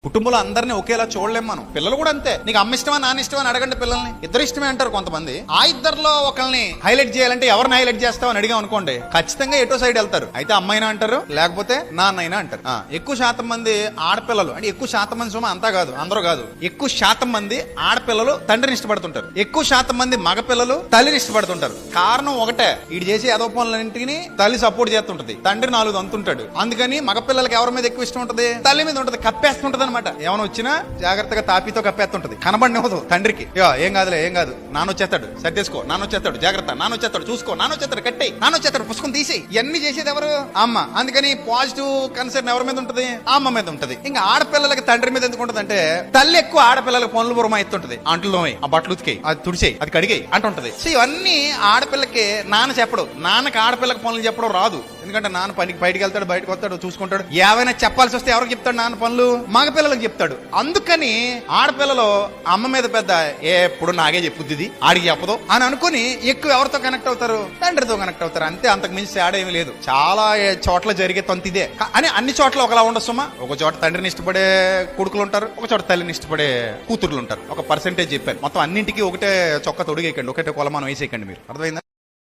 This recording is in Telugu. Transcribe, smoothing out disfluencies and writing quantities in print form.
కుటుంబంలో అందరినీ ఒకేలా చూడలేం మనం. పిల్లలు కూడా అంతే. నీకు అమ్మ ఇష్టమా నాన్న ఇష్టమా అని అడగండి పిల్లల్ని. ఇద్దరు ఇష్టమే అంటారు కొంతమంది. ఆ ఇద్దరిలో ఒకరిని హైలైట్ చేయాలంటే ఎవరిని హైలైట్ చేస్తావు అని అడిగాం అనుకోండి, ఖచ్చితంగా ఎటో సైడ్ వెళ్తారు. అయితే అమ్మాయినా అంటారు, లేకపోతే నాన్నైనా అంటారు. ఎక్కువ శాతం మంది ఆడపిల్లలు, అంటే ఎక్కువ శాతం మంది సుమా అంతా కాదు, అందరూ కాదు, ఎక్కువ శాతం మంది ఆడపిల్లలు తండ్రిని ఇష్టపడుతుంటారు. ఎక్కువ శాతం మంది మగపిల్లలు తల్లిని ఇష్టపడుతుంటారు. కారణం ఒకటే, వీడు చేసే ఏదో పనులన్నింటినీ తల్లి సపోర్ట్ చేస్తుంటది, తండ్రి నాలుగు అంతుంటాడు. అందుకని మగపిల్లలకి ఎవరి మీద ఎక్కువ ఇష్టం ఉంటది? తల్లి మీద ఉంటది, కప్పేస్తుంటది అనమాట. ఏమైనా వచ్చినా జాగ్రత్తగా తాపితో కప్పేస్తుంటది, కనబడినవదు తండ్రికి. ఏం కాదులే, ఏం కాదు, నాన్న వచ్చేస్తాడు, సర్దేసుకో, నాన్న వచ్చేస్తాడు, జాగ్రత్త, నాన్న వచ్చేస్తాడు, చూసుకో, నాన్న వచ్చేస్తాడు, కట్టే, నాన్న వచ్చేస్తాడు, పుస్తకం తీసేయి. ఇవన్నీ చేసేది ఎవరు? అమ్మ. అందుకని పాజిటివ్ కన్సర్న్ ఎవరి మీద ఉంటది? అమ్మ మీద ఉంటది. ఇంకా ఆడపిల్లలకి తండ్రి మీద ఎందుకు ఉంటది అంటే, తల్లి ఎక్కువ ఆడపిల్లలకి పనులు బురమ ఎత్తుంటది. అంట్లు ఆ బట్టలు ఉతికేయి, అది తుడిచేయి, అది కడిగేయి అంటుంటది. సో ఇవన్నీ ఆడపిల్లకి నాన్న చెప్పడు. నాన్నకి ఆడపిల్లకి పనులు చెప్పడం రాదు. ఎందుకంటే నాన్న పనికి బయటికి వెళ్తాడు, బయటకు వస్తాడు, చూసుకుంటాడు. ఏవైనా చెప్పాల్సి వస్తే ఎవరికి చెప్తాడు? నాన్న పనులు మగ పిల్లలకు చెప్తాడు. అందుకని ఆడపిల్లలు అమ్మ మీద పెద్ద ఎప్పుడు నాగే చెప్పుద్ది, ఆడికి చెప్పదు అని అనుకుని ఎక్కువ ఎవరితో కనెక్ట్ అవుతారు? తండ్రితో కనెక్ట్ అవుతారు. అంతే, అంతకు మించి తేడా ఏమీ లేదు. చాలా చోట్ల జరిగే తంతిదే. అని అన్ని చోట్ల ఒకలా ఉండొస్తుమా? ఒక చోట తండ్రిని ఇష్టపడే కొడుకులు ఉంటారు, ఒక చోట తల్లిని ఇష్టపడే కూతుర్లు ఉంటారు. ఒక పర్సెంటేజ్ చెప్పాను. మొత్తం అన్నింటికి ఒకటే చొక్క తొడిగేయకండి, ఒకటే కొలమానం వేసేయకండి. మీరు అర్థమైందా?